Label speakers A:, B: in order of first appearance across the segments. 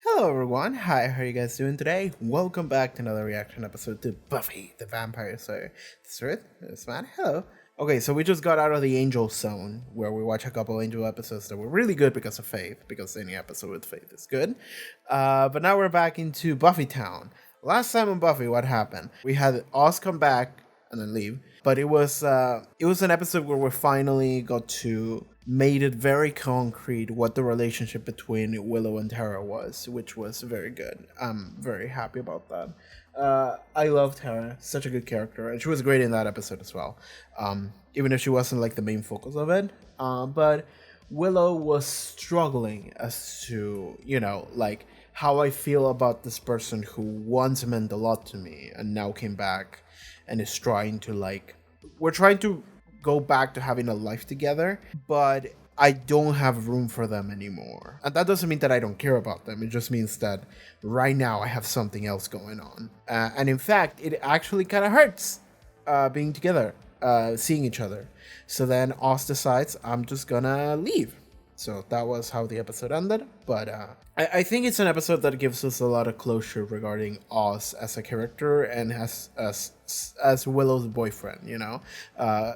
A: Hello everyone, hi, how are you guys doing today? Welcome back to another reaction episode to Buffy the Vampire Slayer. This is this man, hello. Okay, so we just got out of the Angel Zone, where we watch a couple Angel episodes that were really good because of Faith, because any episode with Faith is good. But now we're back into Buffy Town. Last time on Buffy, what happened? We had Oz come back and then leave, but it was an episode where we finally got to made it very concrete what the relationship between Willow and Tara was, which was very good. I'm very happy about that. I love Tara, such a good character, and she was great in that episode as well. Even if she wasn't like the main focus of it, but Willow was struggling as to, like how I feel about this person who once meant a lot to me and now came back and is trying to we're trying to go back to having a life together, but I don't have room for them anymore. And that doesn't mean that I don't care about them. It just means that right now I have something else going on. And in fact, it actually kind of hurts being together, seeing each other. So then Oz decides, I'm just gonna leave. So that was how the episode ended. But I think it's an episode that gives us a lot of closure regarding Oz as a character and as Willow's boyfriend,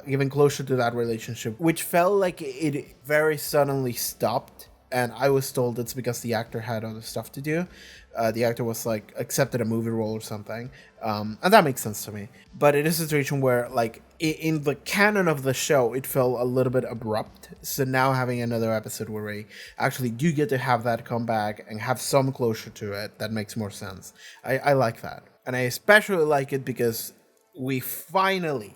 A: giving closure to that relationship, which felt like it very suddenly stopped. And I was told it's because the actor had other stuff to do. The actor was accepted a movie role or something. And that makes sense to me. But it is a situation where in the canon of the show, it felt a little bit abrupt. So now having another episode where we actually do get to have that come back and have some closure to it, that makes more sense. I like that. And I especially like it because we finally,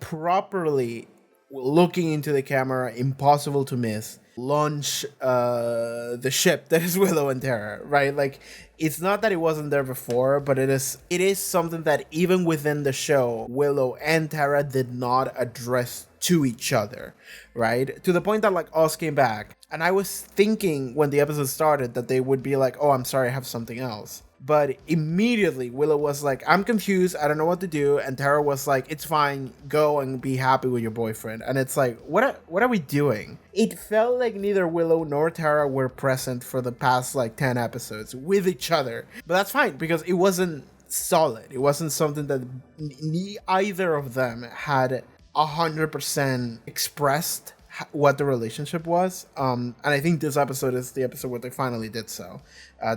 A: properly looking into the camera, impossible to miss, launch the ship that is Willow and Tara, right? It's not that it wasn't there before, but it is something that even within the show, Willow and Tara did not address to each other, right? To the point that Oz came back, and I was thinking when the episode started that they would be like, oh, I'm sorry, I have something else. But immediately Willow was like, I'm confused, I don't know what to do, and Tara was like, it's fine, go and be happy with your boyfriend. And it's like, what are we doing? It felt like neither Willow nor Tara were present for the past 10 episodes with each other. But that's fine, because it wasn't solid. It wasn't something that either of them had 100% expressed what the relationship was, and I think this episode is the episode where they finally did so.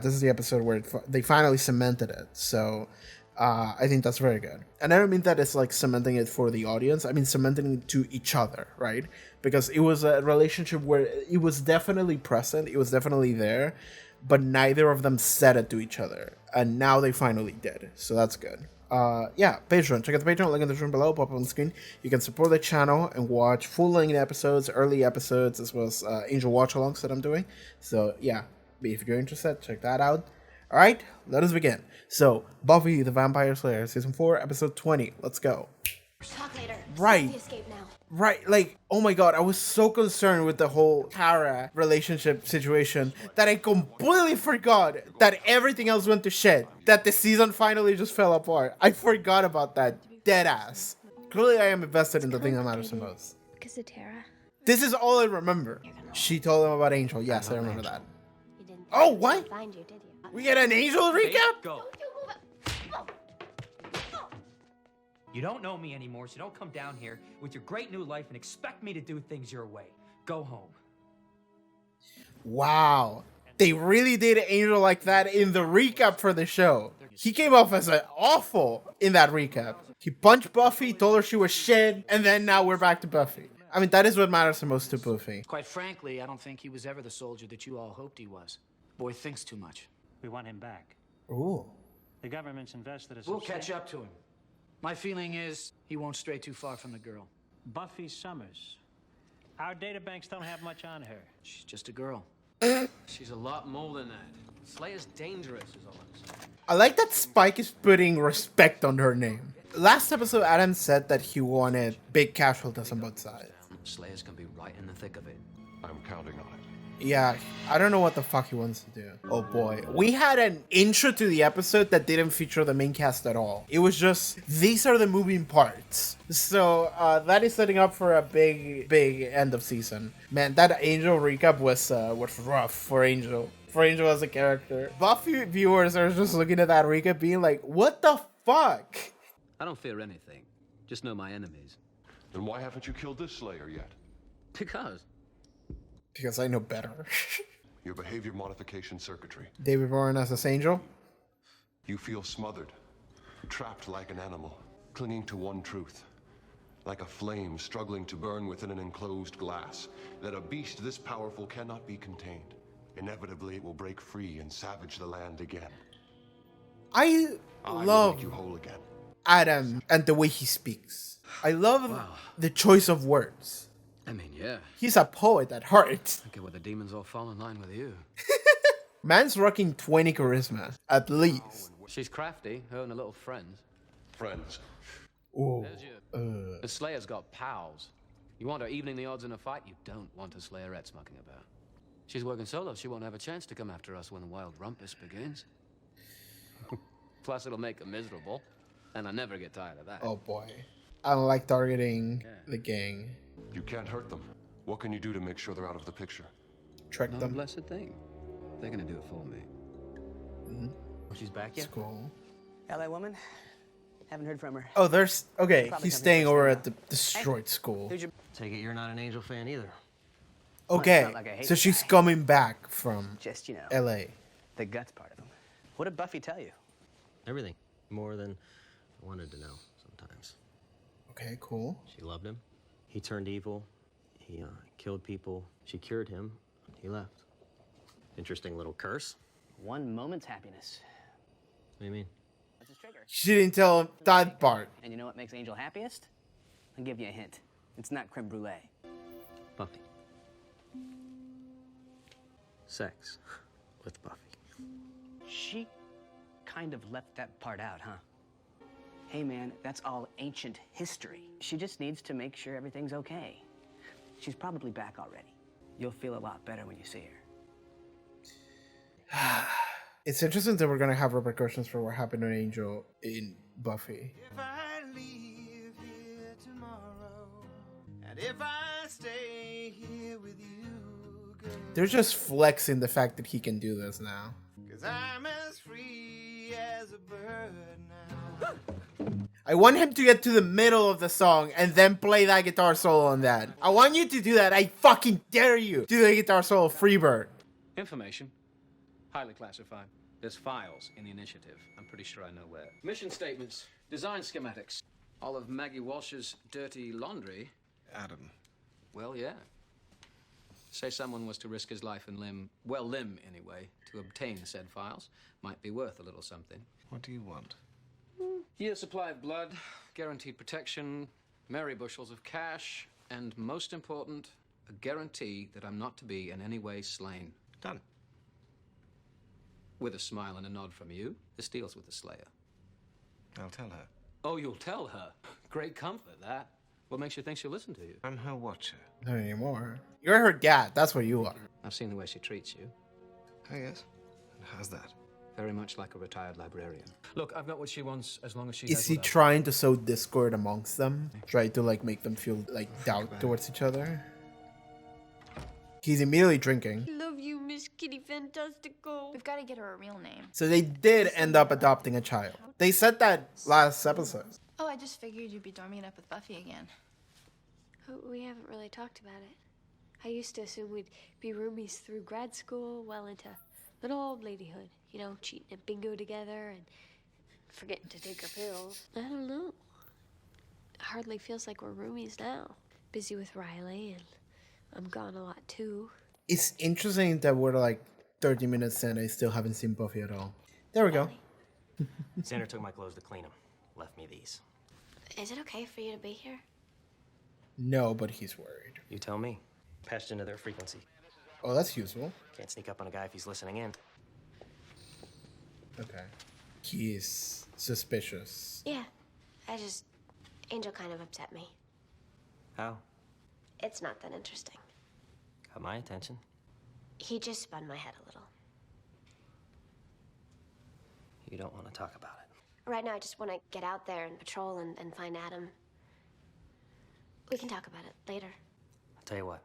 A: This is the episode where they finally cemented it, so I think that's very good. And I don't mean that it's cementing it for the audience, I mean cementing it to each other, right? Because it was a relationship where it was definitely present, it was definitely there, but neither of them said it to each other, and now they finally did, so that's good. Patreon. Check out the Patreon, link in the description below, pop up on the screen. You can support the channel and watch full-length episodes, early episodes, as well as Angel watch-alongs that I'm doing. So, yeah, if you're interested, check that out. Alright, let us begin. So, Buffy the Vampire Slayer, Season 4, Episode 20. Let's go.
B: Talk later.
A: Right.
B: Escape now.
A: Right, oh my god, I was so concerned with the whole Tara relationship situation that I completely forgot that everything else went to shit. That the season finally just fell apart. I forgot about that. Deadass. Clearly I am invested in the thing that matters the most.
B: Because of Tara.
A: This is all I remember. She told him about Angel. Yes, I remember that.
B: You didn't
A: Oh, what?
B: find you, did you?
A: We get an Angel recap?
C: Go. You don't know me anymore, so don't come down here with your great new life and expect me to do things your way. Go home.
A: Wow. They really did Angel like that in the recap for the show. He came off as awful in that recap. He punched Buffy, told her she was shit, and then now we're back to Buffy. I mean, that is what matters the most to Buffy.
D: Quite frankly, I don't think he was ever the soldier that you all hoped he was. Boy thinks too much.
E: We want him back.
A: Ooh.
E: The government's invested us.
D: We'll catch up to him. My feeling is he won't stray too far from the girl.
E: Buffy Summers. Our databanks don't have much on her.
D: She's just a girl.
F: She's a lot more than that. Slayer's dangerous, is all I'm saying.
A: I like that Spike is putting respect on her name. Last episode, Adam said that he wanted big casualties on both sides.
F: Slayer's gonna be right in the thick of it.
G: I'm counting on it.
A: Yeah, I don't know what the fuck he wants to do. Oh boy. We had an intro to the episode that didn't feature the main cast at all. It was just, these are the moving parts. So that is setting up for a big end of season. Man, that Angel recap was rough for Angel. for Angel as a character. Buffy viewers are just looking at that recap being like, what the fuck?
F: I don't fear anything. Just know my enemies.
G: Then why haven't you killed this Slayer yet?
F: Because.
A: Because I know better.
G: Your behavior modification circuitry.
A: David Bourne as this Angel?
G: You feel smothered, trapped like an animal, clinging to one truth. Like a flame struggling to burn within an enclosed glass, that a beast this powerful cannot be contained. Inevitably, it will break free and savage the land again.
A: I
G: will
A: love
G: make you whole again.
A: Adam and the way he speaks. I love the choice of words.
F: I mean, yeah.
A: He's a poet at heart.
F: Okay, well, the demons all fall in line with you.
A: Man's rocking 20 charisma, at least.
F: She's crafty, her and her little friends.
G: Friends.
A: Ooh.
F: The Slayer's got pals. You want her evening the odds in a fight? You don't want a Slayerette smucking about. She's working solo. She won't have a chance to come after us when the wild rumpus begins. Plus, it'll make her miserable. And I never get tired of that.
A: Oh boy. I don't like targeting the gang.
G: You can't hurt them. What can you do to make sure they're out of the picture?
A: Track
F: No
A: them.
F: blessed thing. They're gonna do it for me.
H: She's back
A: It's
H: yet?
A: cool.
H: LA woman? Haven't heard from her.
A: Oh, there's... Okay,
H: Probably
A: he's
H: come
A: staying
H: here
A: over
H: first
A: at the destroyed school.
H: Who's your...
I: Take it you're not an Angel fan either.
A: Okay,
H: not like I hate
A: so
H: the
A: she's
H: guy.
A: coming back from
H: Just, you know,
A: LA.
H: the guts part of him. What did Buffy tell you?
I: Everything. More than I wanted to know sometimes.
A: Okay, cool.
I: She loved him. He turned evil. He killed people. She cured him. He left. Interesting little curse.
H: One moment's happiness.
I: What do you mean?
H: That's his trigger.
A: She didn't tell him that part.
H: And you know what makes Angel happiest? I'll give you a hint. It's not creme brulee.
I: Buffy. Sex with Buffy.
H: She kind of left that part out, huh? Hey, man, that's all ancient history. She just needs to make sure everything's okay. She's probably back already. You'll feel a lot better when you see her.
A: It's interesting that we're gonna have repercussions for what happened to Angel in Buffy.
J: If I leave here tomorrow, and if I stay here with you, girl,
A: They're just flexing the fact that he can do this now.
J: 'cause I'm as free as a bird now.
A: I want him to get to the middle of the song and then play that guitar solo on that. I want you to do that. I fucking dare you. Do the guitar solo, Freebird.
F: Information. Highly classified. There's files in the initiative. I'm pretty sure I know where. Mission statements. Design schematics. All of Maggie Walsh's dirty laundry.
J: Adam.
F: Well, yeah. Say someone was to risk his life and limb anyway, to obtain said files. Might be worth a little something.
J: What do you want?
F: Year's supply of blood, guaranteed protection, merry bushels of cash, and most important, a guarantee that I'm not to be in any way slain.
J: Done.
F: With a smile and a nod from you, this deals with the Slayer.
J: I'll tell her.
F: Oh, you'll tell her. Great comfort, that. What makes you think she'll listen to you?
J: I'm her watcher.
A: Not anymore. You're her dad. That's what you are.
F: I've seen the way she treats you.
J: Oh, yes? And how's that?
F: Very much like a retired librarian. Look, I've got what she wants as long as she
A: Is
F: has
A: he
F: what I-
A: trying to sow discord amongst them? Try to like make them feel like doubt towards each other? He's immediately drinking.
B: Love you, Miss Kitty Fantastico.
K: We've got to get her a real name.
A: So they did end up adopting a child. They said that last episode.
K: Oh, I just figured you'd be dorming it up with Buffy again.
B: We haven't really talked about it. I used to assume we'd be roomies through grad school, well into little old ladyhood. You know, cheating at bingo together and forgetting to take our pills. I don't know. It hardly feels like we're roomies now. Busy with Riley, and I'm gone a lot too.
A: It's interesting that we're like 30 minutes in. I still haven't seen Buffy at all. There we go.
I: Xander took my clothes to clean them. Left me these.
B: Is it okay for you to be here?
A: No, but he's worried.
I: You tell me. Patched into their frequency.
A: Oh, that's useful.
I: Can't sneak up on a guy if he's listening in.
A: Okay. He's suspicious.
B: Yeah. Angel kind of upset me.
I: How?
B: It's not that interesting.
I: Got my attention.
B: He just spun my head a little.
I: You don't want to talk about it.
B: Right now, I just want to get out there and patrol and find Adam. We can talk about it later.
I: I'll tell you what.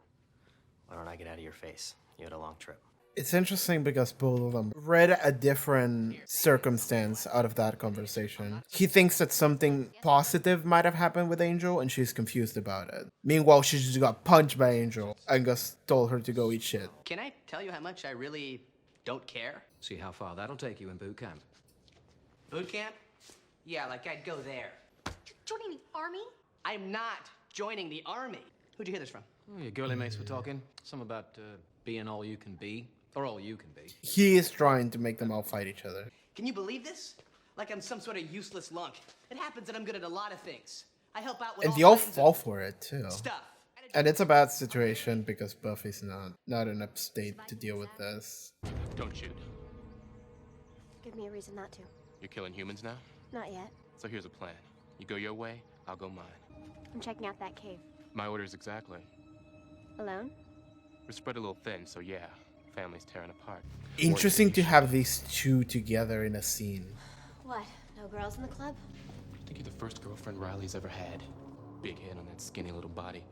I: Why don't I get out of your face? You had a long trip.
A: It's interesting because both of them read a different circumstance out of that conversation. He thinks that something positive might have happened with Angel and she's confused about it. Meanwhile, she just got punched by Angel and Gus told her to go eat shit.
H: Can I tell you how much I really don't care?
F: See how far that'll take you in boot camp.
H: Boot camp? Yeah, like I'd go there.
B: Joining the army?
H: I'm not joining the army. Who'd you hear this from?
F: Oh, your girly mates were talking. Some about being all you can be. Or all you can be.
A: He is trying to make them all fight each other.
H: Can you believe this? Like I'm some sort of useless lunk. It happens that I'm good at a lot of things. I help out with
A: And they all
H: kinds
A: fall
H: of
A: for it too.
H: stuff.
A: And it's a bad situation because Buffy's not in a state to deal with this.
L: Don't shoot.
B: Give me a reason not to.
L: You're killing humans now?
B: Not yet.
L: So here's a plan. You go your way, I'll go mine.
B: I'm checking out that cave.
L: My orders exactly.
B: Alone?
L: We're spread a little thin, so yeah, family's tearing apart.
A: Interesting to have these two together in a scene.
B: What? No girls in the club?
L: I think you're the first girlfriend Riley's ever had. Big head on that skinny little body.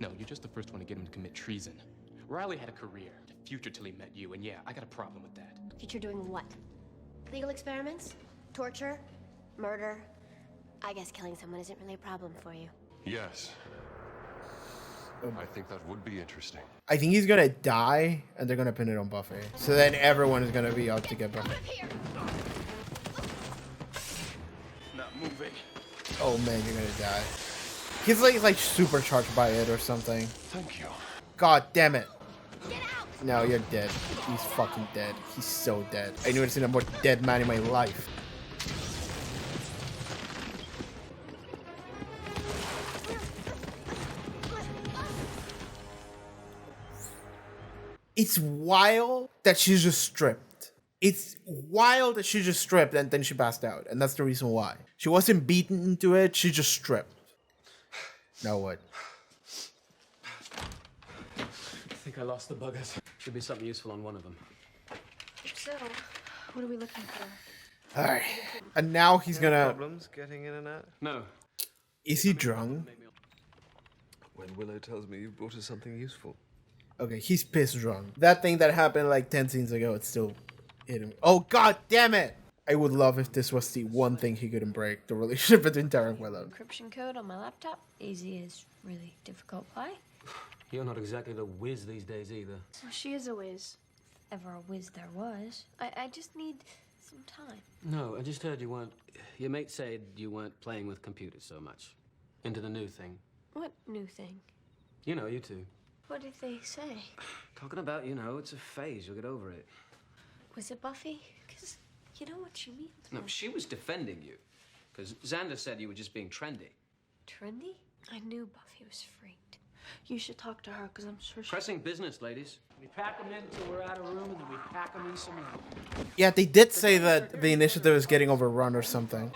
L: No, you're just the first one to get him to commit treason. Riley had a career, a future till he met you, and yeah, I got a problem with that.
B: Future doing what? Legal experiments? Torture? Murder? I guess killing someone isn't really a problem for you.
G: Yes. I think that would be interesting.
A: I think he's gonna die and they're gonna pin it on Buffy. So then everyone is gonna be out to get Buffy.
L: Not moving.
A: Oh man, you're gonna die. He's like supercharged by it or something.
G: Thank you.
A: God damn it. No, you're dead. He's fucking dead. He's so dead. I never seen a more dead man in my life. It's wild that she's just stripped. It's wild that she just stripped and then she passed out. And that's the reason why. She wasn't beaten into it, she just stripped. Now what?
F: I think I lost the buggers. Should be something useful on one of them.
B: So, what are we looking for?
A: Alright. And now he's gonna...
M: Problems getting in and out?
L: No.
A: Is he drunk?
M: When Willow tells me you've brought us something useful.
A: Okay, he's pissed drunk. That thing that happened like 10 scenes ago, it's still hit him. Oh, god damn it! I would love if this was the one thing he couldn't break, the relationship between Tara and Willow.
K: Encryption code on my laptop. Easy is really difficult. Why?
F: You're not exactly the whiz these days either.
K: Well, she is a whiz. If ever a whiz there was. I just need some time.
F: No, I just heard you weren't... Your mate said you weren't playing with computers so much. Into the new thing.
B: What new thing?
F: You know, you two.
B: What did they say?
F: Talking about, you know, it's a phase. You'll get over it.
B: Was it Buffy? Because you know what she means.
F: No, she was defending you. Because Xander said you were just being trendy.
B: Trendy? I knew Buffy was freaked.
K: You should talk to her, because I'm sure she...
F: Pressing business, ladies.
D: We pack them in till we're out of room, and then we pack them in some more.
A: Yeah, they did say that the initiative is getting overrun or something.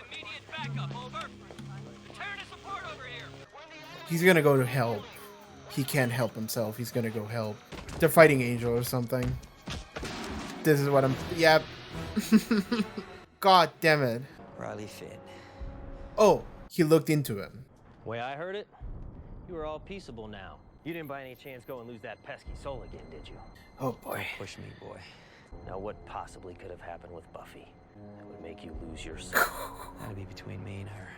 A: He's gonna go to help. He can't help himself. He's gonna go help. They're fighting Angel or something. This is what I'm... Yep. God damn it.
N: Riley Finn.
A: Oh, he looked into him.
I: Way I heard it, you were all peaceable now. You didn't by any chance go and lose that pesky soul again, did you?
A: Oh boy.
N: Don't push me, boy.
I: Now what possibly could have happened with Buffy that would make you lose your soul?
N: That'll be between me and her.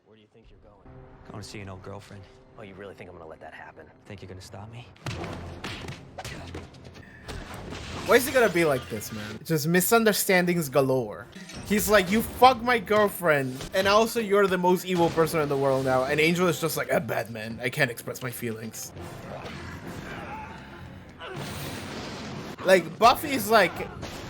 I: Where do you think you're going?
N: Going to see an old girlfriend.
I: Oh, you really think I'm gonna let that happen?
N: Think you're gonna stop me?
A: Why is he gonna be like this, man? Just misunderstandings galore. He's like, you fuck my girlfriend, and also you're the most evil person in the world now. And Angel is just like, I'm bad, man. I can't express my feelings. Like, Buffy's like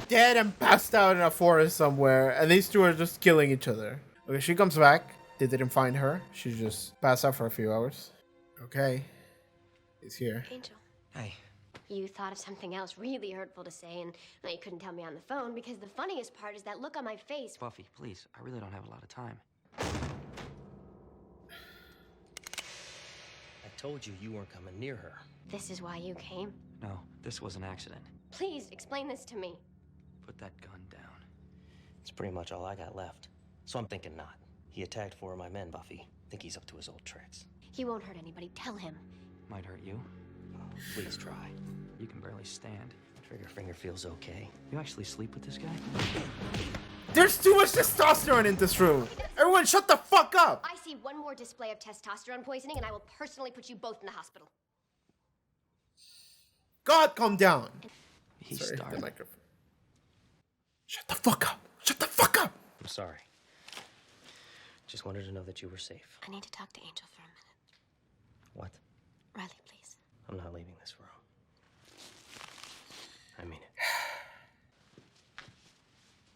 A: dead and passed out in a forest somewhere, and these two are just killing each other. Okay, she comes back. They didn't find her. She just passed out for a few hours. Okay. He's here.
B: Angel.
N: Hey.
B: You thought of something else really hurtful to say, and now you couldn't tell me on the phone because the funniest part is that look on my face.
N: Buffy, please. I really don't have a lot of time.
I: I told you you weren't coming near her.
B: This is why you came?
N: No, this was an accident.
B: Please explain this to me.
N: Put that gun down.
I: It's pretty much all I got left. So I'm thinking not. He attacked 4 of my men, Buffy. Think he's up to his old tricks.
B: He won't hurt anybody. Tell him.
N: Might hurt you.
I: Please try.
N: You can barely stand. Trigger finger feels okay. You actually sleep with this guy?
A: There's too much testosterone in this room. Everyone shut the fuck up.
O: I see one more display of testosterone poisoning and I will personally put you both in the hospital.
A: God, calm down.
N: He
A: Sorry,
N: started.
A: the microphone. Shut the fuck up. Shut the fuck up.
I: I'm sorry. Just wanted to know that you were safe.
B: I need to talk to Angel for a minute.
I: What?
B: Riley, please.
I: I'm not leaving this room. I mean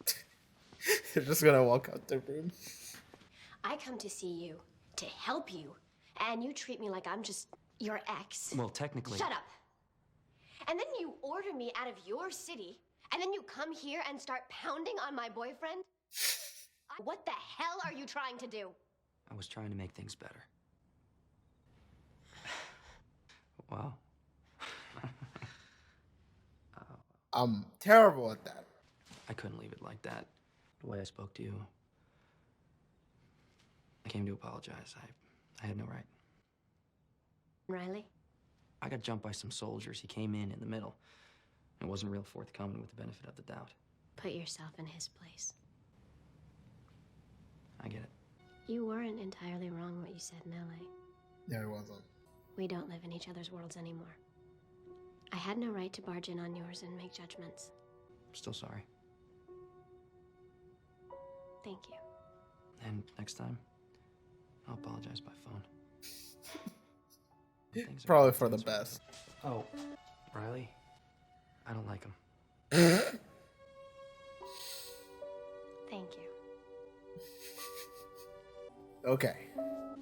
I: it.
A: They're just gonna walk out the room.
O: I come to see you, to help you, and you treat me like I'm just your ex.
N: Well, technically.
O: Shut up. And then you order me out of your city, and then you come here and start pounding on my boyfriend? What the hell are you trying to do?
N: I was trying to make things better. Wow.
A: I'm terrible at that.
N: I couldn't leave it like that. The way I spoke to you. I came to apologize. I had no right.
O: Riley?
N: I got jumped by some soldiers. He came in the middle. And wasn't real forthcoming with the benefit of the doubt.
B: Put yourself in his place.
N: I get it.
B: You weren't entirely wrong what you said in LA.
A: Yeah, it wasn't.
B: We don't live in each other's worlds anymore. I had no right to barge in on yours and make judgments.
N: I'm still sorry.
B: Thank you.
N: And next time, I'll apologize by phone. Things are
A: Probably
N: going
A: for the
N: things right.
A: best.
N: Oh, Riley, I don't like him.
B: Thank you.
A: Okay.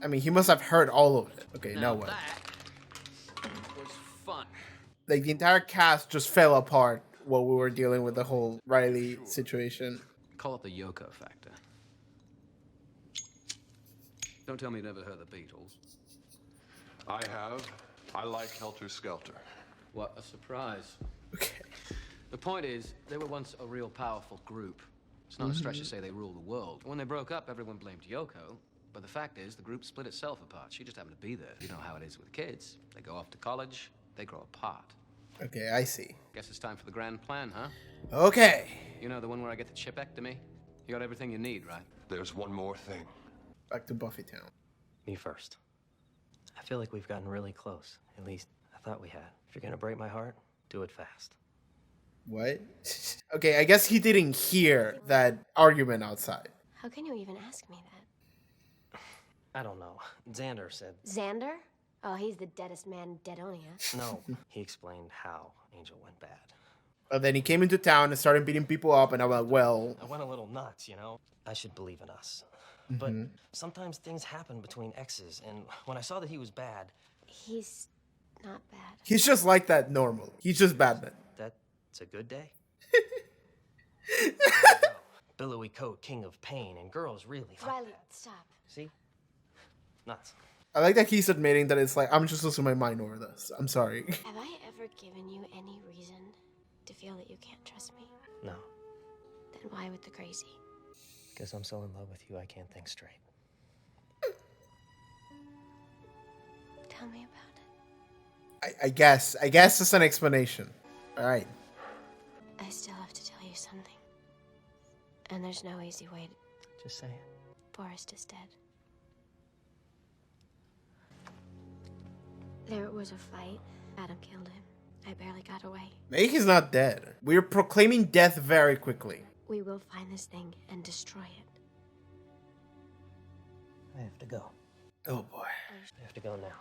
A: I mean, he must have heard all of it. Okay, now what?
F: That was fun.
A: Like, the entire cast just fell apart while we were dealing with the whole Riley situation.
F: Call it the Yoko Factor. Don't tell me you never heard the Beatles.
G: I have. I like Helter Skelter.
F: What a surprise.
A: Okay.
F: The point is, they were once a real powerful group. It's not a stretch to say they ruled the world. When they broke up, everyone blamed Yoko. But the fact is, the group split itself apart. She just happened to be there. You know how it is with kids. They go off to college, they grow apart.
A: Okay, I see.
F: Guess it's time for the grand plan, huh?
A: Okay.
F: You know, the one where I get the chipectomy? You got everything you need, right?
G: There's one more thing.
A: Back to Buffy Town.
I: Me first. I feel like we've gotten really close. At least, I thought we had. If you're gonna break my heart, do it fast.
A: What? Okay, I guess he didn't hear that argument outside.
B: How can you even ask me that?
I: I don't know. Xander said...
B: Xander? Oh, he's the deadest man in Deadonia.
I: No. He explained how Angel went bad.
A: And then he came into town and started beating people up, and I was like, well...
I: I went a little nuts, you know? I should believe in us. But sometimes things happen between exes, and when I saw that he was bad...
B: He's not bad.
A: He's just like that normally. He's just Batman.
I: That's a good day? Billowy coat, king of pain, and girls really...
B: Riley, stop.
I: See? Nuts.
A: I like that he's admitting that it's like, I'm just losing my mind over this. I'm sorry.
B: Have I ever given you any reason to feel that you can't trust me?
I: No.
B: Then why with the crazy?
I: Because I'm so in love with you, I can't think straight.
B: Tell me about it.
A: I guess it's an explanation. All right.
B: I still have to tell you something. And there's no easy way to...
I: Just say it.
B: Forrest is dead. There was a fight. Adam killed him. I barely got away.
A: Maybe he's not dead. We're proclaiming death very quickly.
B: We will find this thing and destroy it.
I: I have to go.
A: Oh boy.
I: I have to go now.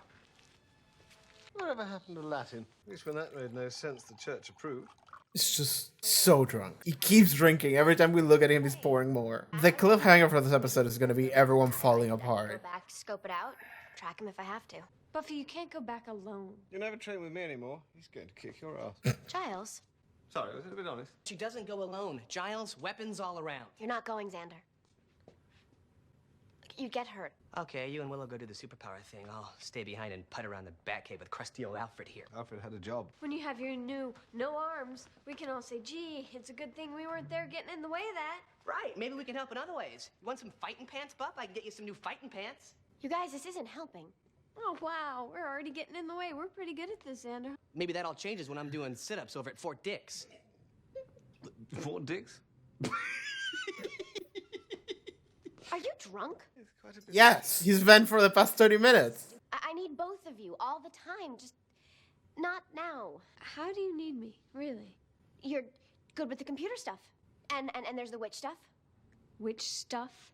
M: Whatever happened to Latin? At least when that made no sense, the church approved.
A: It's just so drunk. He keeps drinking. Every time we look at him, he's pouring more. The cliffhanger for this episode is going to be everyone falling
O: Go
A: apart.
O: back, scope it out, track him if I have to.
B: Buffy, you can't go back alone.
M: You never train with me anymore. He's going to kick your ass.
B: Giles,
M: Sorry, was it a bit honest?
H: She doesn't go alone. Giles, weapons all around.
O: You're not going, Xander. You get hurt.
H: Okay, you and Willow go do the superpower thing. I'll stay behind and putt around the Batcave with crusty old Alfred here.
M: Alfred had a job.
B: when you have your new no arms, we can all say, gee, it's a good thing we weren't there getting in the way of that.
H: Right, maybe we can help in other ways. You want some fighting pants, Buff? I can get you some new fighting pants.
O: You guys, this isn't helping.
B: Oh, wow. We're already getting in the way. We're pretty good at this, Xander.
H: Maybe that all changes when I'm doing sit-ups over at Fort Dix.
M: Fort Dix?
O: Are you drunk?
A: Yes, he's been for the past 30 minutes.
O: I need both of you all the time. Just not now.
B: How do you need me, really?
O: You're good with the computer stuff. And there's the witch stuff.
B: Witch stuff?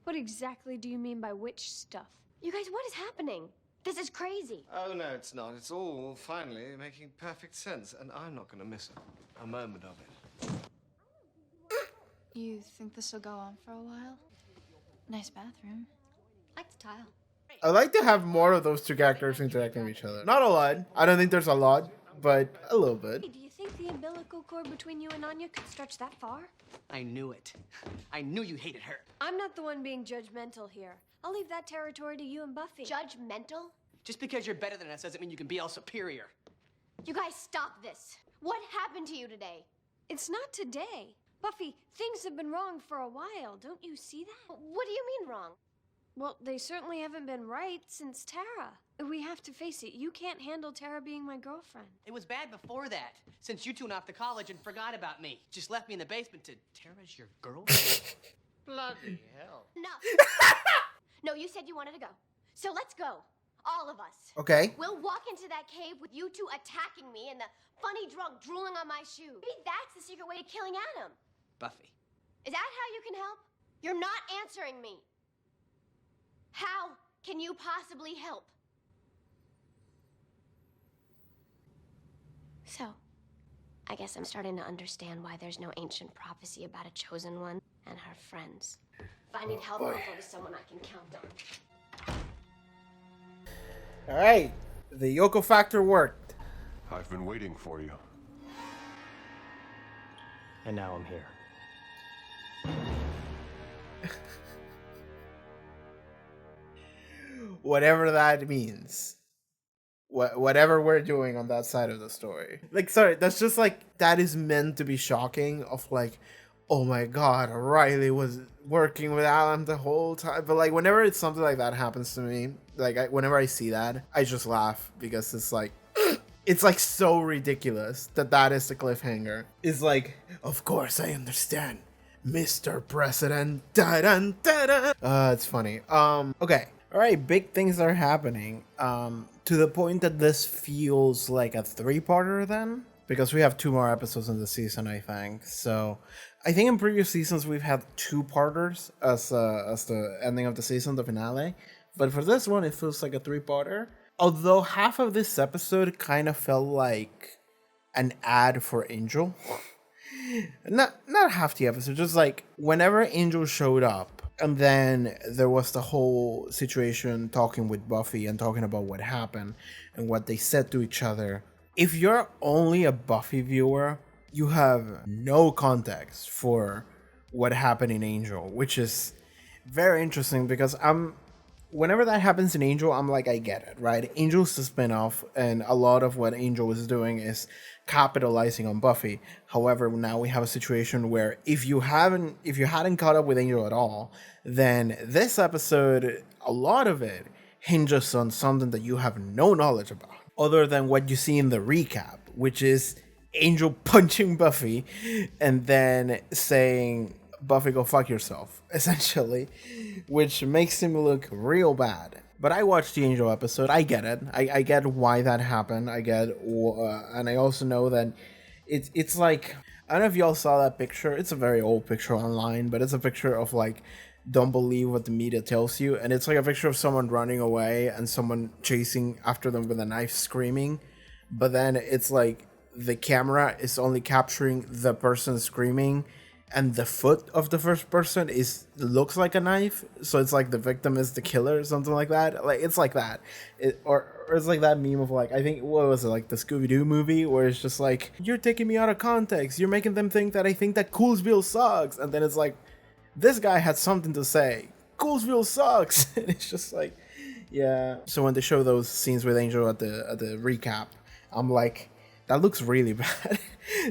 B: What exactly do you mean by witch stuff?
O: You guys, what is happening? This is crazy.
M: Oh, no, it's not. It's all finally making perfect sense, and I'm not going to miss a moment of it.
K: You think this will go on for a while? Nice bathroom.
O: Like the tile.
A: I like to have more of those two characters interacting with each other. Not a lot. I don't think there's a lot, but a little bit.
B: Hey, do you think the umbilical cord between you and Anya could stretch that far?
H: I knew it. I knew you hated her.
B: I'm not the one being judgmental here. I'll leave that territory to you and Buffy.
O: Judgmental?
H: Just because you're better than us doesn't mean you can be all superior.
O: You guys, stop this. What happened to you today?
B: It's not today. Buffy, things have been wrong for a while. Don't you see that?
O: What do you mean wrong?
B: Well, they certainly haven't been right since Tara. We have to face it. You can't handle Tara being my girlfriend.
H: It was bad before that, since you two went off to college and forgot about me. Just left me in the basement to Tara's your girlfriend?
M: Bloody hell.
O: No. No, you said you wanted to go. So let's go. All of us.
A: Okay.
O: We'll walk into that cave with you two attacking me and the funny drunk drooling on my shoe. Maybe that's the secret way to killing Adam.
H: Buffy.
O: Is that how you can help? You're not answering me. How can you possibly help? So, I guess I'm starting to understand why there's no ancient prophecy about a chosen one and her friends. If I need help, I'll go to someone I can count on.
A: All right. The Yoko Factor worked.
G: I've been waiting for you.
I: And now I'm here.
A: Whatever that means. Whatever we're doing on that side of the story. Like, sorry, that's just like, that is meant to be shocking of like, oh my god, Riley was working with Alan the whole time. But like, whenever it's something like that happens to me, like whenever I see that, I just laugh because it's like, it's like so ridiculous that is the cliffhanger. It's like, of course I understand, Mr. President. Da-dun, da-dun. It's funny. Okay. All right, big things are happening. To the point that this feels like a 3-parter then, because we have 2 more episodes in the season, I think. So, I think in previous seasons we've had 2-parters as the ending of the season, the finale. But for this one, it feels like a 3-parter. Although half of this episode kind of felt like an ad for Angel. not half the episode, just like whenever Angel showed up. And then there was the whole situation talking with Buffy and talking about what happened and what they said to each other. If you're only a Buffy viewer, you have no context for what happened in Angel, which is very interesting because whenever that happens in Angel, I'm like, I get it, right? Angel's the spinoff, and a lot of what Angel is doing is capitalizing on Buffy. However, now we have a situation where if you hadn't caught up with Angel at all, then this episode, a lot of it hinges on something that you have no knowledge about, other than what you see in the recap, which is Angel punching Buffy and then saying, Buffy, go fuck yourself, essentially, which makes him look real bad. But I watched the Angel episode. I get it. I get why that happened. I get, and I also know that it's like, I don't know if y'all saw that picture. It's a very old picture online, but it's a picture of like, don't believe what the media tells you, and it's like a picture of someone running away and someone chasing after them with a knife, screaming. But then it's like the camera is only capturing the person screaming, and the foot of the first person looks like a knife, so it's like the victim is the killer or something like that. Like, it's like that, or it's like that meme of like, I think, what was it, like the Scooby-Doo movie, where it's just like, you're taking me out of context, you're making them think that I think that Coolsville sucks, and then it's like, this guy had something to say, Coolsville sucks. And it's just like, yeah. So when they show those scenes with Angel at the recap, I'm like, that looks really bad.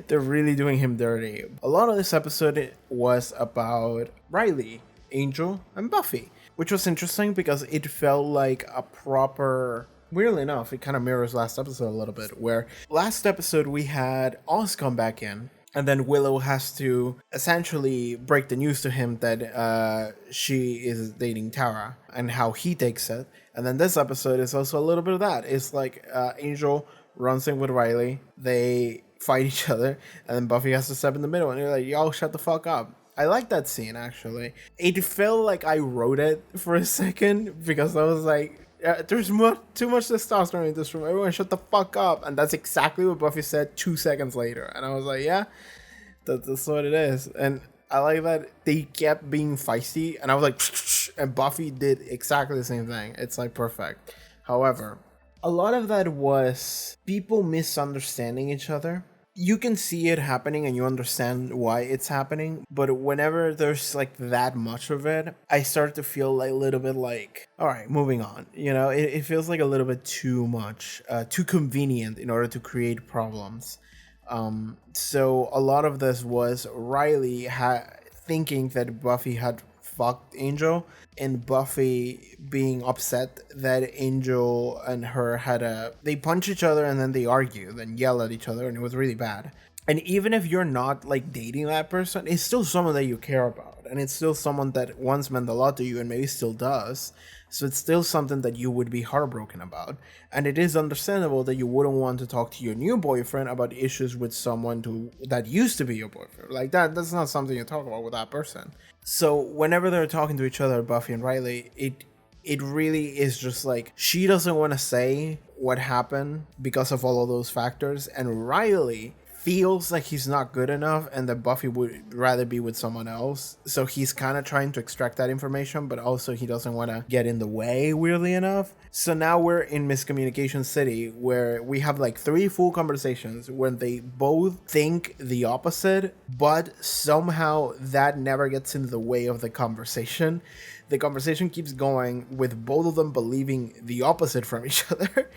A: They're really doing him dirty. A lot of this episode was about Riley, Angel, and Buffy. which was interesting because it felt like a proper. Weirdly enough, it kind of mirrors last episode a little bit, where last episode we had Oz come back in, and then Willow has to essentially break the news to him that she is dating Tara and how he takes it. And then this episode is also a little bit of that. It's like Angel runs in with Riley, they fight each other, and then Buffy has to step in the middle, and you're like, y'all shut the fuck up. I like that scene, actually. It felt like I wrote it for a second, because I was like, there's too much testosterone in this room. Everyone shut the fuck up. And that's exactly what Buffy said 2 seconds later. And I was like, yeah, that's what it is. And I like that they kept being feisty. And I was like, and Buffy did exactly the same thing. It's like perfect. However, a lot of that was people misunderstanding each other. You can see it happening and you understand why it's happening, but whenever there's like that much of it, I start to feel like a little bit like, all right, moving on. You know, it feels like a little bit too much, too convenient in order to create problems. So a lot of this was Riley thinking that Buffy had fucked Angel, and Buffy being upset that Angel and her they punch each other and then they argue, then yell at each other, and it was really bad. And even if you're not like dating that person, it's still someone that you care about, and it's still someone that once meant a lot to you and maybe still does. So it's still something that you would be heartbroken about. And it is understandable that you wouldn't want to talk to your new boyfriend about issues with someone that used to be your boyfriend. Like that's not something you talk about with that person. So whenever they're talking to each other, Buffy and Riley, it really is just like she doesn't want to say what happened because of all of those factors, and Riley feels like he's not good enough and that Buffy would rather be with someone else. So he's kind of trying to extract that information, but also he doesn't want to get in the way, weirdly enough. So now we're in Miscommunication City, where we have like 3 full conversations when they both think the opposite, but somehow that never gets in the way of the conversation. The conversation keeps going with both of them believing the opposite from each other.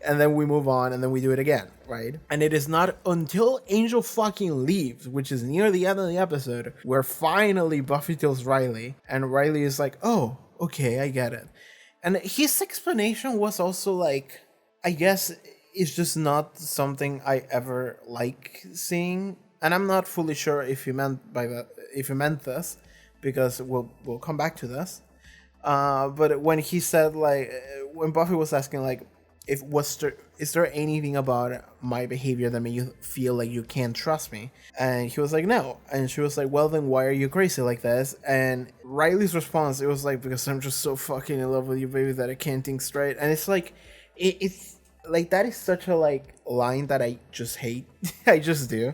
A: And then we move on and then we do it again, right? And it is not until Angel fucking leaves, which is near the end of the episode, where finally Buffy tells Riley, and Riley is like, oh, okay, I get it. And his explanation was also like, I guess it's just not something I ever like seeing. And I'm not fully sure if he meant this, because we'll come back to this. But when he said, like, when Buffy was asking, like, is there anything about my behavior that made you feel like you can't trust me? And he was like, no. And she was like, well, then why are you crazy like this? And Riley's response, it was like, because I'm just so fucking in love with you, baby, that I can't think straight. And it's like, it's like, that is such a like line that I just hate. I just do.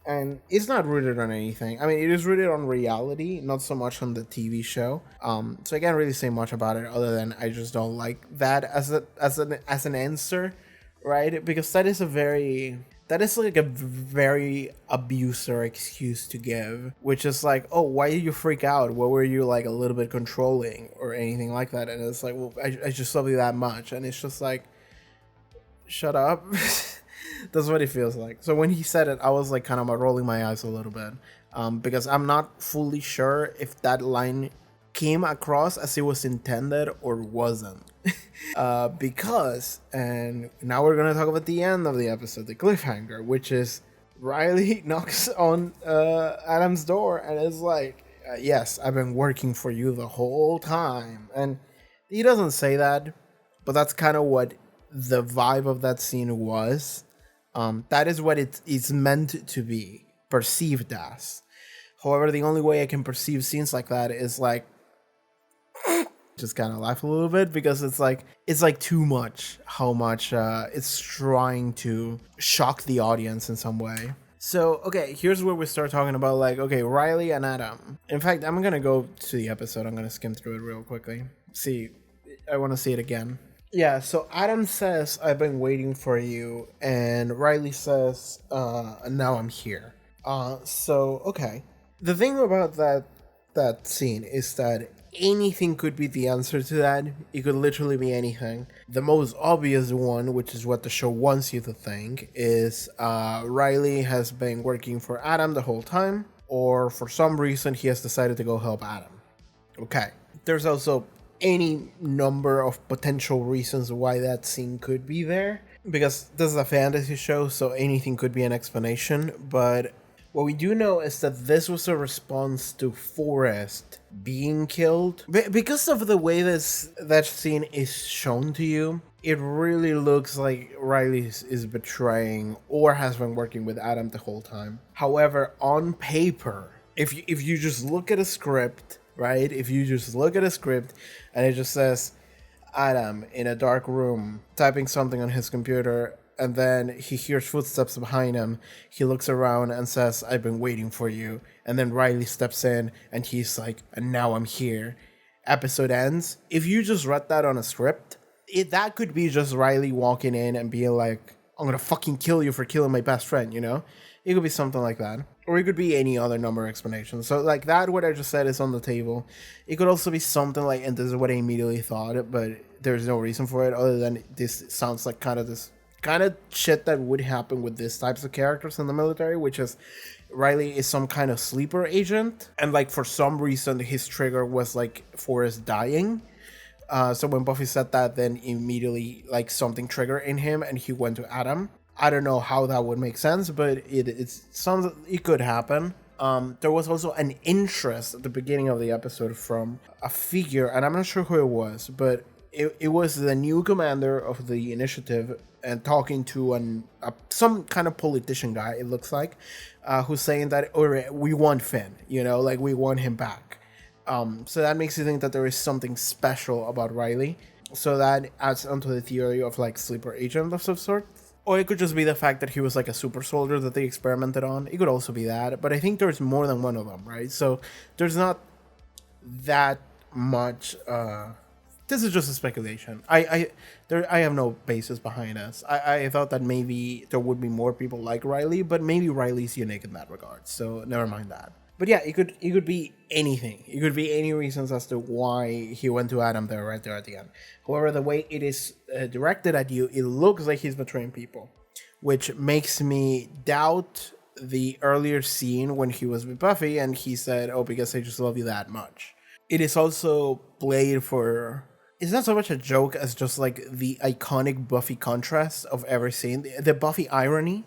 A: And it's not rooted on anything. I mean, it is rooted on reality, not so much on the TV show. So I can't really say much about it other than I just don't like that as an answer, right? Because that is like a very abuser excuse to give, which is like, oh, why did you freak out? What were you like a little bit controlling or anything like that? And it's like, well, I just love you that much, and it's just like, shut up. That's what it feels like. So when he said it, I was like kind of rolling my eyes a little bit, because I'm not fully sure if that line came across as it was intended or wasn't. Because, and now we're going to talk about the end of the episode, the cliffhanger, which is Riley knocks on Adam's door and is like, yes, I've been working for you the whole time. And he doesn't say that, but that's kind of what the vibe of that scene was. That is what it's meant to be perceived as. However, the only way I can perceive scenes like that is like just kind of laugh a little bit, because it's like too much how much it's trying to shock the audience in some way. So, okay, here's where we start talking about like, okay, Riley and Adam. In fact, I'm going to go to the episode. I'm going to skim through it real quickly. I want to see it again. Yeah, so Adam says, I've been waiting for you, and Riley says, now I'm here. So, okay. The thing about that scene is that anything could be the answer to that. It could literally be anything. The most obvious one, which is what the show wants you to think, is Riley has been working for Adam the whole time, or for some reason he has decided to go help Adam. Okay, There's also any number of potential reasons why that scene could be there, because this is a fantasy show, so anything could be an explanation. But what we do know is that this was a response to Forrest being killed. Because of the way that scene is shown to you, it really looks like Riley is betraying or has been working with Adam the whole time. However, on paper, if you just look at a script, right? If you just look at a script and it just says Adam in a dark room typing something on his computer, and then he hears footsteps behind him, he looks around and says, "I've been waiting for you." And then Riley steps in and he's like, "And now I'm here." Episode ends. If you just read that on a script, that could be just Riley walking in and being like, "I'm gonna fucking kill you for killing my best friend," you know? It could be something like that. Or it could be any other number of explanations. So like that, what I just said is on the table. It could also be something like, and this is what I immediately thought, but there's no reason for it other than this sounds like kind of shit that would happen with these types of characters in the military, which is Riley is some kind of sleeper agent. And like for some reason, his trigger was like Forrest dying. So when Buffy said that, then immediately like something triggered in him and he went to Adam. I don't know how that would make sense, but it could happen. There was also an interest at the beginning of the episode from a figure, and I'm not sure who it was, but it was the new commander of the initiative and talking to some kind of politician guy, it looks like, who's saying that, "All right, we want Finn, you know, like we want him back." So that makes you think that there is something special about Riley. So that adds onto the theory of like sleeper agent of some sort. Or it could just be the fact that he was like a super soldier that they experimented on. It could also be that. But I think there's more than one of them, right? So there's not that much. This is just a speculation. I have no basis behind this. I thought that maybe there would be more people like Riley, but maybe Riley's unique in that regard. So never mind that. But yeah, it could be anything. It could be any reasons as to why he went to Adam there right there at the end. However, the way it is directed at you, it looks like he's betraying people, which makes me doubt the earlier scene when he was with Buffy and he said, "Oh, because I just love you that much." It is also played for... It's not so much a joke as just like the iconic Buffy contrast of every scene. The Buffy irony,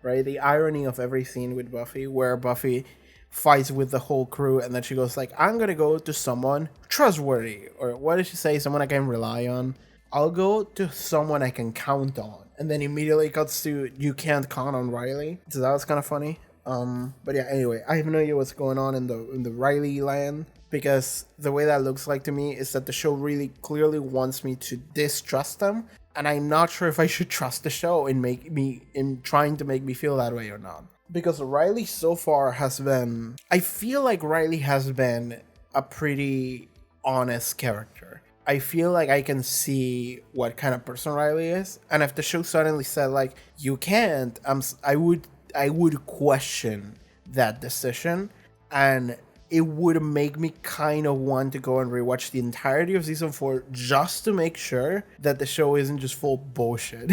A: right? The irony of every scene with Buffy, where Buffy fights with the whole crew and then she goes like, "I'm gonna go to someone trustworthy," or what did she say? "Someone I can rely on. I'll go to someone I can count on." And then immediately cuts to, "You can't count on Riley." So that was kind of funny. But yeah, anyway, I have no idea what's going on in the Riley land, because the way that looks like to me is that the show really clearly wants me to distrust them, and I'm not sure if I should trust the show in trying to make me feel that way or not. Because Riley so far has been... I feel like Riley has been a pretty honest character. I feel like I can see what kind of person Riley is. And if the show suddenly said like, "You can't," I would question that decision. And it would make me kind of want to go and rewatch the entirety of season 4 just to make sure that the show isn't just full bullshit.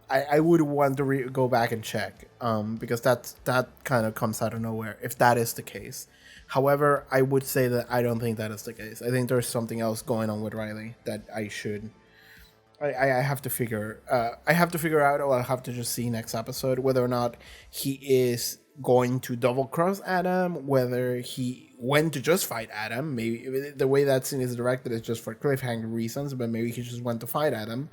A: I would want to go back and check, because that kind of comes out of nowhere if that is the case. However, I would say that I don't think that is the case. I think there's something else going on with Riley that I have to figure out, or I'll have to just see next episode whether or not he is going to double cross Adam, whether he went to just fight Adam. Maybe the way that scene is directed is just for cliffhanger reasons, but maybe he just went to fight Adam.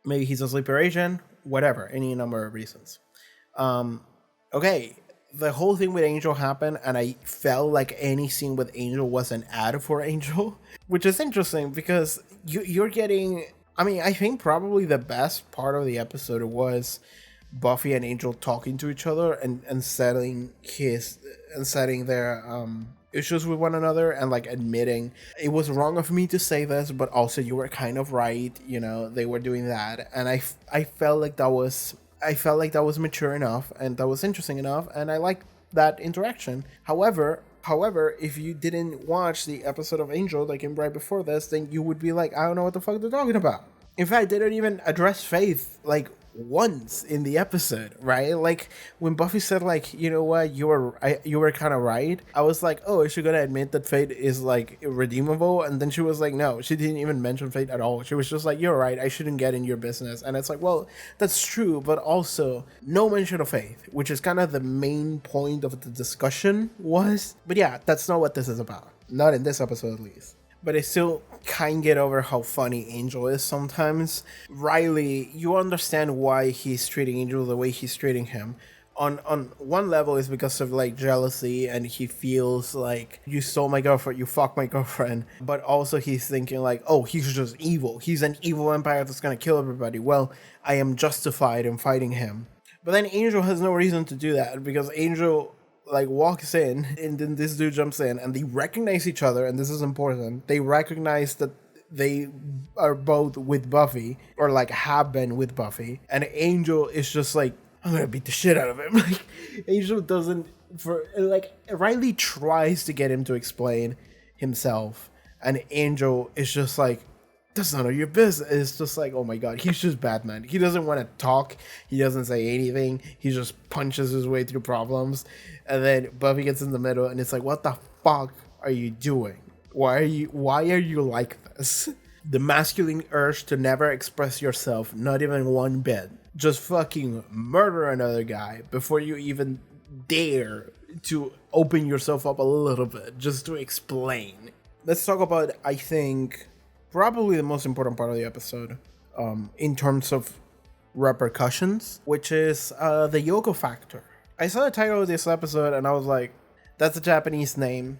A: Maybe he's a sleeper agent, whatever, any number of reasons. Okay, the whole thing with Angel happened, and I felt like any scene with Angel was an ad for Angel, which is interesting because you're getting... I mean, I think probably the best part of the episode was Buffy and Angel talking to each other and settling their issues with one another, and like admitting it was wrong of me to say this, but also you were kind of right, you know, they were doing that. And I felt like that was mature enough and that was interesting enough, and I liked that interaction. However, if you didn't watch the episode of Angel that came right before this, then you would be like, I don't know what the fuck they're talking about. In fact, they don't even address Faith. Like, once in the episode, right? Like when Buffy said, like, you know what, you were kind of right. I was like, oh, is she gonna admit that fate is like irredeemable? And then she was like, no, she didn't even mention fate at all. She was just like, you're right, I shouldn't get in your business. And it's like, well, that's true, but also no mention of fate, which is kind of the main point of the discussion was. But yeah, that's not what this is about. Not in this episode, at least. But I still can't get over how funny Angel is sometimes. Riley, you understand why he's treating Angel the way he's treating him. On one level is because of like jealousy, and he feels like you stole my girlfriend, you fucked my girlfriend. But also he's thinking like, oh, he's just evil. He's an evil vampire that's gonna kill everybody. Well, I am justified in fighting him. But then Angel has no reason to do that, because Angel like walks in, and then this dude jumps in, and they recognize each other, and this is important. They recognize that they are both with Buffy, or like have been with Buffy, and Angel is just like, I'm gonna beat the shit out of him. Like Angel doesn't, for like Riley tries to get him to explain himself, and Angel is just like, that's none of your business. It's just like, oh my god, he's just Batman. He doesn't want to talk. He doesn't say anything. He just punches his way through problems. And then Buffy gets in the middle, and it's like, what the fuck are you doing? Why are you like this? The masculine urge to never express yourself, not even one bit. Just fucking murder another guy before you even dare to open yourself up a little bit, just to explain. Let's talk about, I think, probably the most important part of the episode, in terms of repercussions, which is the Yoko Factor. I saw the title of this episode and I was like, that's a Japanese name,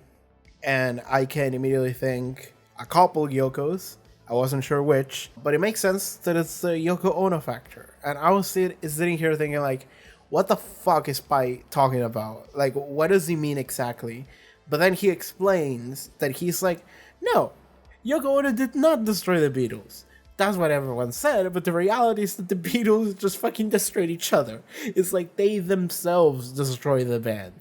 A: and I can immediately think a couple Yokos. I wasn't sure which, but it makes sense that it's the Yoko Ono Factor. And I was sitting here thinking like, what the fuck is Spike talking about? Like, what does he mean exactly? But then he explains that he's like, no, Yoko Ono did not destroy the Beatles. That's what everyone said, but the reality is that the Beatles just fucking destroyed each other. It's like they themselves destroyed the band.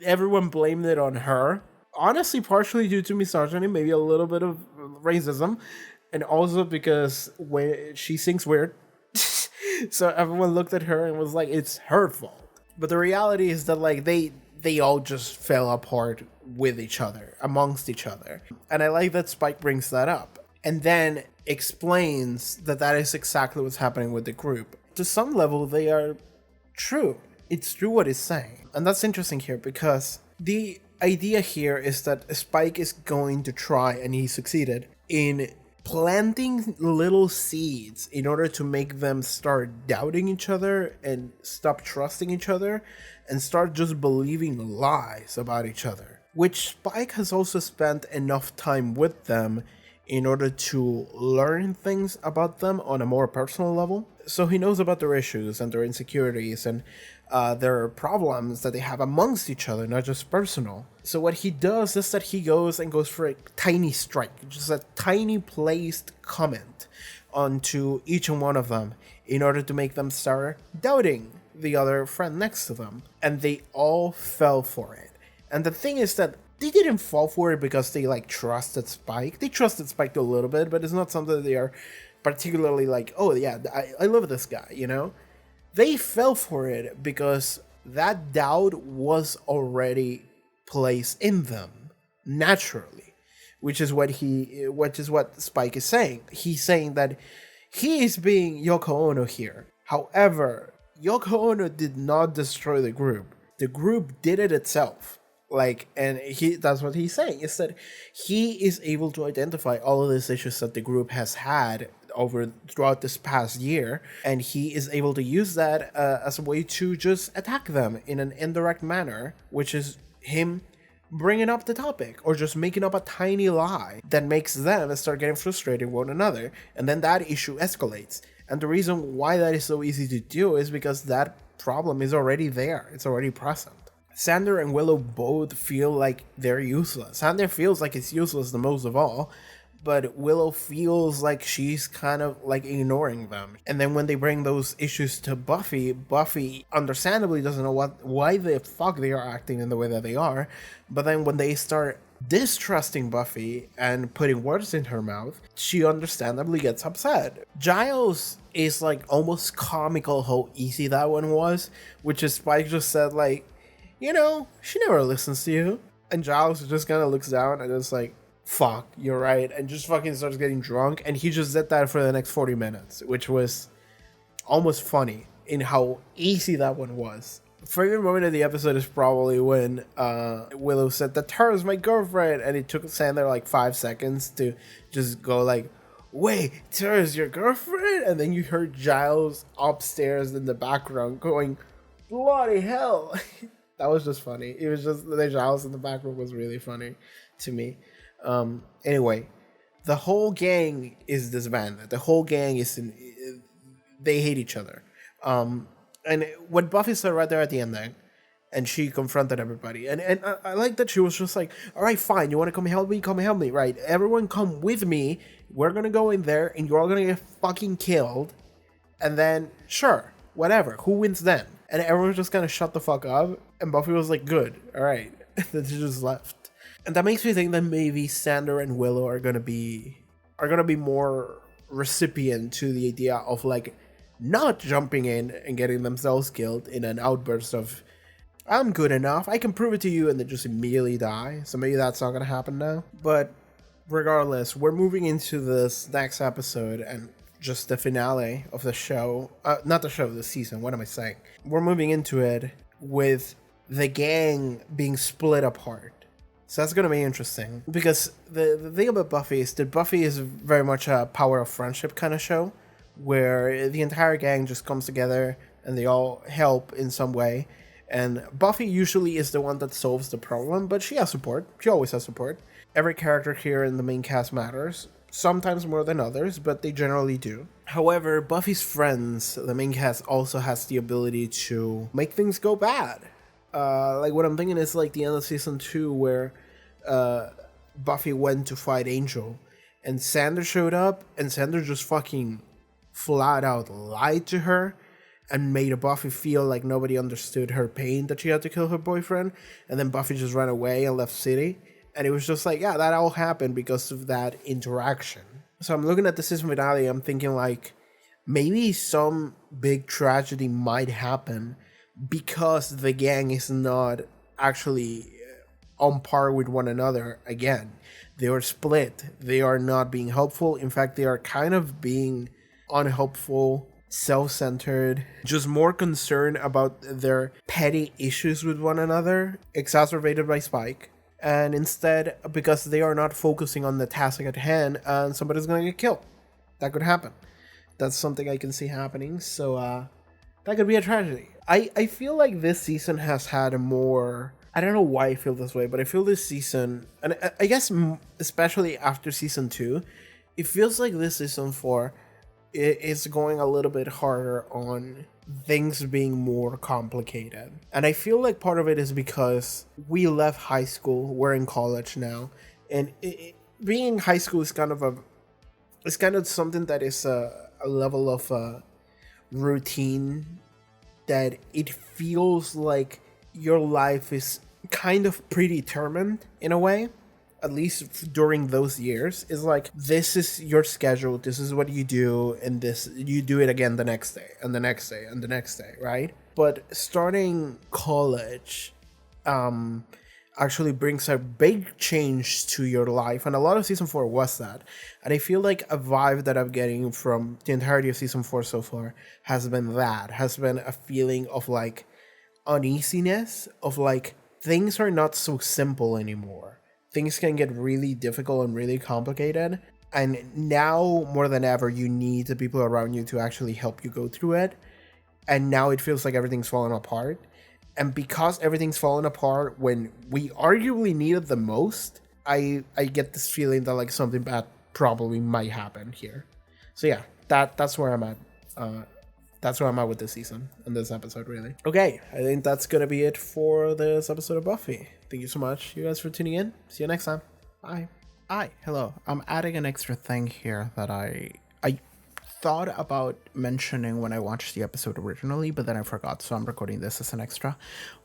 A: Everyone blamed it on her. Honestly, partially due to misogyny, maybe a little bit of racism, and also because when she sings weird. So everyone looked at her and was like, it's her fault. But the reality is that like they all just fell apart with each other, amongst each other. And I like that Spike brings that up. And then explains that that is exactly what's happening with the group. To some level, they are true. It's true what it's saying. And that's interesting here, because the idea here is that Spike is going to try, and he succeeded, in planting little seeds in order to make them start doubting each other and stop trusting each other and start just believing lies about each other. Which Spike has also spent enough time with them in order to learn things about them on a more personal level. So he knows about their issues and their insecurities and their problems that they have amongst each other, not just personal. So what he does is that he goes for a tiny strike, just a tiny placed comment onto each one of them in order to make them start doubting the other friend next to them. And they all fell for it. And the thing is that they didn't fall for it because they like trusted Spike. They trusted Spike a little bit, but it's not something that they are particularly like, oh yeah, I love this guy, you know? They fell for it because that doubt was already placed in them naturally, which is what Spike is saying. He's saying that he is being Yoko Ono here. However, Yoko Ono did not destroy the group. The group did it itself. That's what he's saying, is that he is able to identify all of these issues that the group has had throughout this past year, and he is able to use that as a way to just attack them in an indirect manner, which is him bringing up the topic or just making up a tiny lie that makes them start getting frustrated with one another, and then that issue escalates. And the reason why that is so easy to do is because that problem is already there. It's already present. Xander and Willow both feel like they're useless. Xander feels like he's useless the most of all, but Willow feels like she's kind of like ignoring them. And then when they bring those issues to Buffy, Buffy understandably doesn't know why the fuck they are acting in the way that they are. But then when they start distrusting Buffy and putting words in her mouth, she understandably gets upset. Giles is like almost comical how easy that one was, which is Spike just said like, you know, she never listens to you. And Giles just kind of looks down and is like, fuck, you're right, and just fucking starts getting drunk. And he just did that for the next 40 minutes, which was almost funny in how easy that one was. Favorite moment of the episode is probably when Willow said that Tara's my girlfriend, and it took Sander like 5 seconds to just go like, wait, Tara's your girlfriend? And then you heard Giles upstairs in the background going, bloody hell. That was just funny. It was just the Giles in the background was really funny to me. Anyway, the whole gang is disbanded. The whole gang is they hate each other. And what Buffy said right there at the end there, and she confronted everybody. And I like that she was just like, all right, fine, you want to come help me? Come help me, right? Everyone come with me. We're going to go in there and you're all going to get fucking killed. And then, sure, whatever. Who wins then? And everyone's just kind of shut the fuck up. And Buffy was like, good, all right. Then she just left. And that makes me think that maybe Sander and Willow are gonna be more recipient to the idea of like not jumping in and getting themselves killed in an outburst of I'm good enough, I can prove it to you, and then just immediately die. So maybe that's not gonna happen now. But regardless, we're moving into this next episode and just the finale of the show. Not the show, the season. What am I saying? We're moving into it with the gang being split apart. So that's going to be interesting, because the thing about Buffy is that Buffy is very much a power of friendship kind of show, where the entire gang just comes together and they all help in some way. And Buffy usually is the one that solves the problem, but she has support. She always has support. Every character here in the main cast matters, sometimes more than others, but they generally do. However, Buffy's friends, the main cast, also has the ability to make things go bad. Like what I'm thinking is like the end of season 2 where Buffy went to fight Angel and Sander showed up, and Sander just fucking flat out lied to her and made Buffy feel like nobody understood her pain that she had to kill her boyfriend, and then Buffy just ran away and left city. And it was just like, yeah, that all happened because of that interaction. So I'm looking at the season finale, I'm thinking like maybe some big tragedy might happen because the gang is not actually on par with one another again. They are split. They are not being helpful. In fact, they are kind of being unhelpful, self-centered, just more concerned about their petty issues with one another, exacerbated by Spike. And instead, because they are not focusing on the task at hand, and somebody's gonna get killed. That could happen. That's something I can see happening. So that could be a tragedy. I feel like this season has had a more... I don't know why I feel this way, but I feel this season, and I guess especially after season 2, it feels like this season 4 is going a little bit harder on things being more complicated. And I feel like part of it is because we left high school, we're in college now, and being in high school is kind of something that is a level of routine that it feels like your life is kind of predetermined in a way, at least during those years. Is like, this is your schedule, this is what you do, and this you do it again the next day and the next day and the next day, right? But starting college actually brings a big change to your life, and a lot of season 4 was that. And I feel like a vibe that I'm getting from the entirety of season 4 so far has been a feeling of like uneasiness, of like things are not so simple anymore. Things can get really difficult and really complicated, and now more than ever you need the people around you to actually help you go through it. And now it feels like everything's falling apart. And because everything's fallen apart when we arguably need it the most, I get this feeling that like something bad probably might happen here. So yeah, that's where I'm at. That's where I'm at with this season and this episode, really. Okay, I think that's gonna be it for this episode of Buffy. Thank you so much, you guys, for tuning in. See you next time. Bye. Hi, hello. I'm adding an extra thing here that I thought about mentioning when I watched the episode originally, but then I forgot, so I'm recording this as an extra.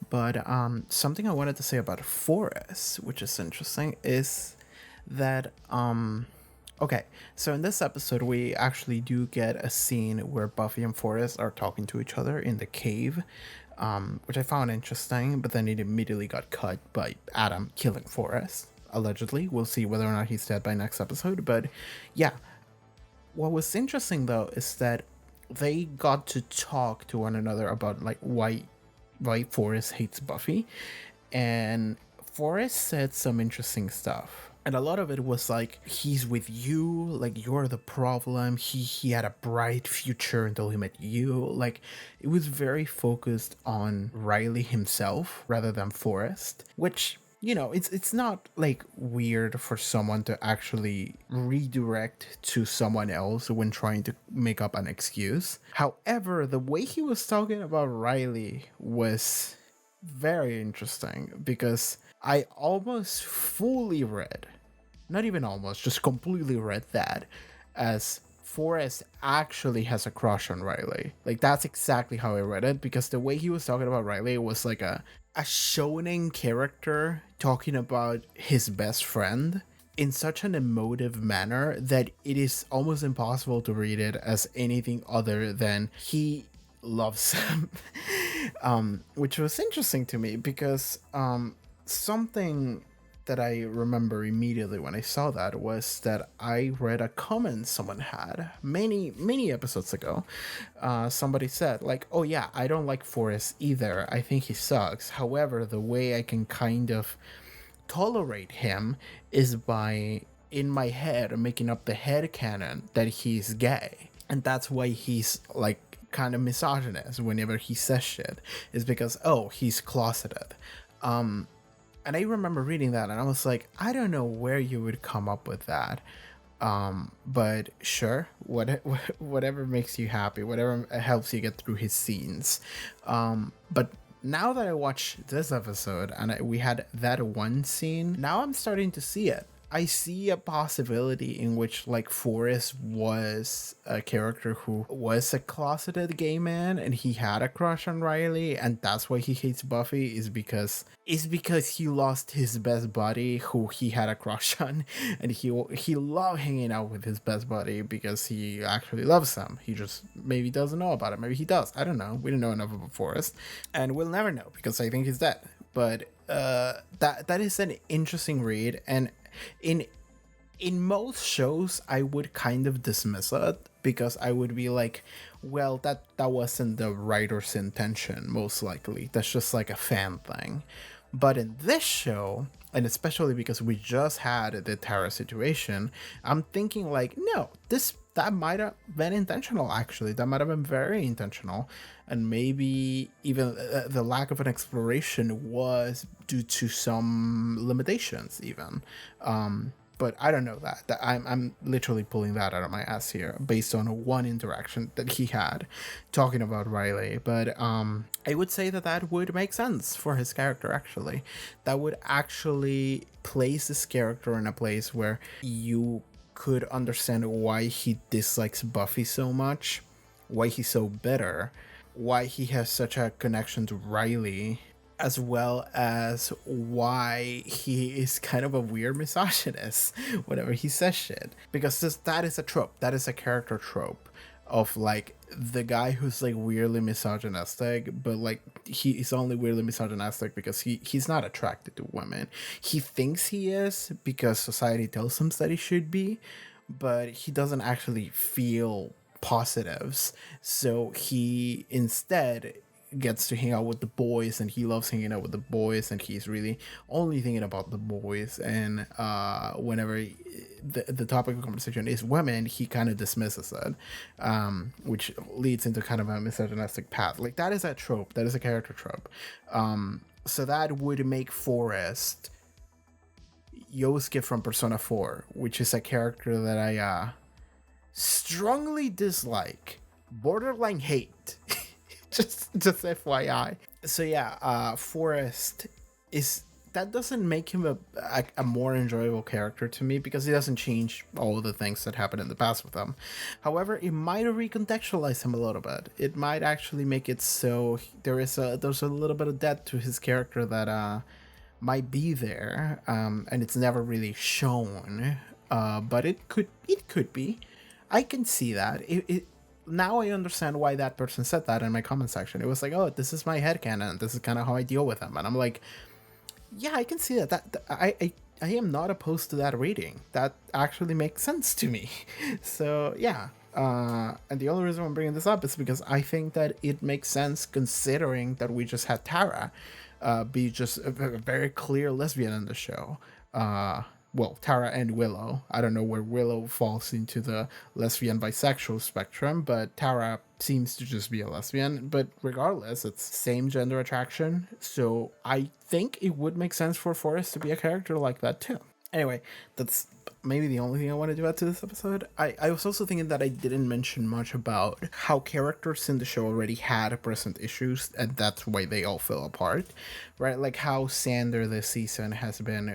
A: But something I wanted to say about Forrest, which is interesting, is that okay, so in this episode we actually do get a scene where Buffy and Forrest are talking to each other in the cave. Which I found interesting, but then it immediately got cut by Adam killing Forrest, allegedly. We'll see whether or not he's dead by next episode, but yeah. What was interesting though is that they got to talk to one another about like why Forrest hates Buffy, and Forrest said some interesting stuff. And a lot of it was like, he's with you, like you're the problem. He had a bright future until he met you. Like, it was very focused on Riley himself rather than Forrest, which, you know, it's not like weird for someone to actually redirect to someone else when trying to make up an excuse. However, the way he was talking about Riley was very interesting, because I almost fully read, not even almost, just completely read that as Forrest actually has a crush on Riley. Like, that's exactly how I read it, because the way he was talking about Riley was like a shonen character talking about his best friend in such an emotive manner that it is almost impossible to read it as anything other than he loves him. Which was interesting to me, because something that I remember immediately when I saw that was that I read a comment someone had many episodes ago. Somebody said like, oh yeah, I don't like Forrest either, I think he sucks. However, the way I can kind of tolerate him is by, in my head, making up the headcanon that he's gay, and that's why he's like kind of misogynist whenever he says shit, is because, oh, he's closeted. And I remember reading that and I was like, I don't know where you would come up with that, but sure, whatever makes you happy, whatever helps you get through his scenes. But now that I watched this episode and we had that one scene, now I'm starting to see it. I see a possibility in which like Forrest was a character who was a closeted gay man and he had a crush on Riley, and that's why he hates Buffy, is because he lost his best buddy who he had a crush on, and he loved hanging out with his best buddy because he actually loves him. He just maybe doesn't know about it. Maybe he does. I don't know. We don't know enough about Forrest, and we'll never know because I think he's dead. But that is an interesting read, and in most shows I would kind of dismiss it because I would be like, well, that wasn't the writer's intention, most likely. That's just like a fan thing. But in this show, and especially because we just had the Tara situation, I'm thinking like, no, that might have been intentional, actually. That might have been very intentional. And maybe even the lack of an exploration was due to some limitations even. But I don't know that. I'm literally pulling that out of my ass here based on one interaction that he had talking about Riley. But I would say that would make sense for his character, actually. That would actually place this character in a place where you could understand why he dislikes Buffy so much, why he's so bitter, why he has such a connection to Riley, as well as why he is kind of a weird misogynist whenever he says shit. Because that is a trope. That is a character trope of like the guy who's like weirdly misogynistic, but like he is only weirdly misogynistic because he's not attracted to women. He thinks he is because society tells him that he should be, but he doesn't actually feel positives. So he instead gets to hang out with the boys, and he loves hanging out with the boys, and he's really only thinking about the boys. And whenever the topic of conversation is women, he kind of dismisses it, which leads into kind of a misogynistic path. Like, that is a trope. That is a character trope. So that would make Forrest Yosuke from Persona 4, which is a character that I strongly dislike, borderline hate. just FYI. So yeah, Forrest is that doesn't make him a more enjoyable character to me, because he doesn't change all the things that happened in the past with him. However, it might recontextualize him a little bit. It might actually make it so there's a little bit of depth to his character that might be there, and it's never really shown. But it could be. I can see that. Now I understand why that person said that in my comment section. It was like, oh, this is my headcanon. This is kind of how I deal with him. And I'm like, yeah, I can see that. I am not opposed to that reading. That actually makes sense to me. So yeah. And the only reason I'm bringing this up is because I think that it makes sense, considering that we just had Tara be just a very clear lesbian in the show. Well, Tara and Willow. I don't know where Willow falls into the lesbian bisexual spectrum, but Tara seems to just be a lesbian. But regardless, it's same gender attraction. So I think it would make sense for Forrest to be a character like that too. Anyway, that's maybe the only thing I wanted to add to this episode. I was also thinking that I didn't mention much about how characters in the show already had present issues, and that's why they all fell apart, right? Like how Xander this season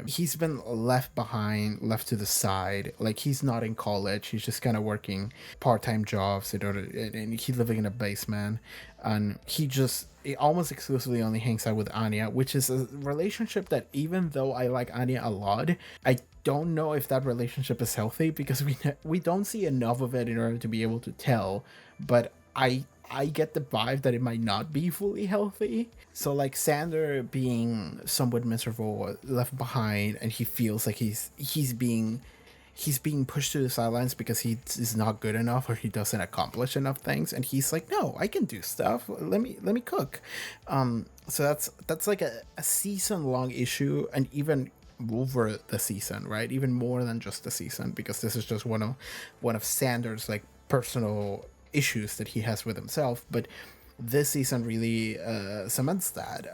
A: he's been left behind, left to the side. Like he's not in college, he's just kind of working part-time jobs and he's living in a basement, and he almost exclusively only hangs out with Anya, which is a relationship that, even though I like Anya a lot, I don't know if that relationship is healthy, because we don't see enough of it in order to be able to tell. But I get the vibe that it might not be fully healthy. So like Xander being somewhat miserable, left behind, and he feels like he's being pushed to the sidelines because he is not good enough, or he doesn't accomplish enough things, and he's like, no, I can do stuff, let me cook. So that's like a season-long issue, and even over the season, right? Even more than just the season, because this is just one of Xander's like personal issues that he has with himself. But this season really cements that,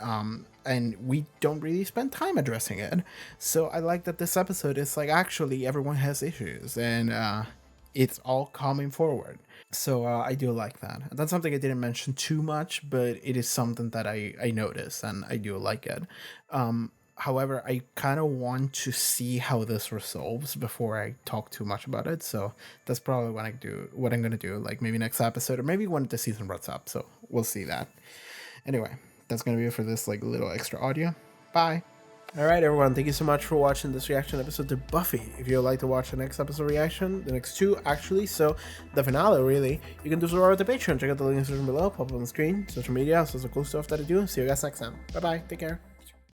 A: and we don't really spend time addressing it. So I like that this episode is like, actually everyone has issues, and it's all coming forward. So I do like that. And that's something I didn't mention too much, but it is something that I notice, and I do like it. However, I kind of want to see how this resolves before I talk too much about it. So that's probably what I'm going to do, like maybe next episode, or maybe when the season runs up. So we'll see that. Anyway, that's going to be it for this like little extra audio. Bye. All right, everyone. Thank you so much for watching this reaction episode to Buffy. If you'd like to watch the next episode reaction, the next two actually, so the finale really, you can do so over at the Patreon. Check out the link in the description below, pop up on the screen, social media, so cool stuff that I do. See you guys next time. Bye-bye. Take care.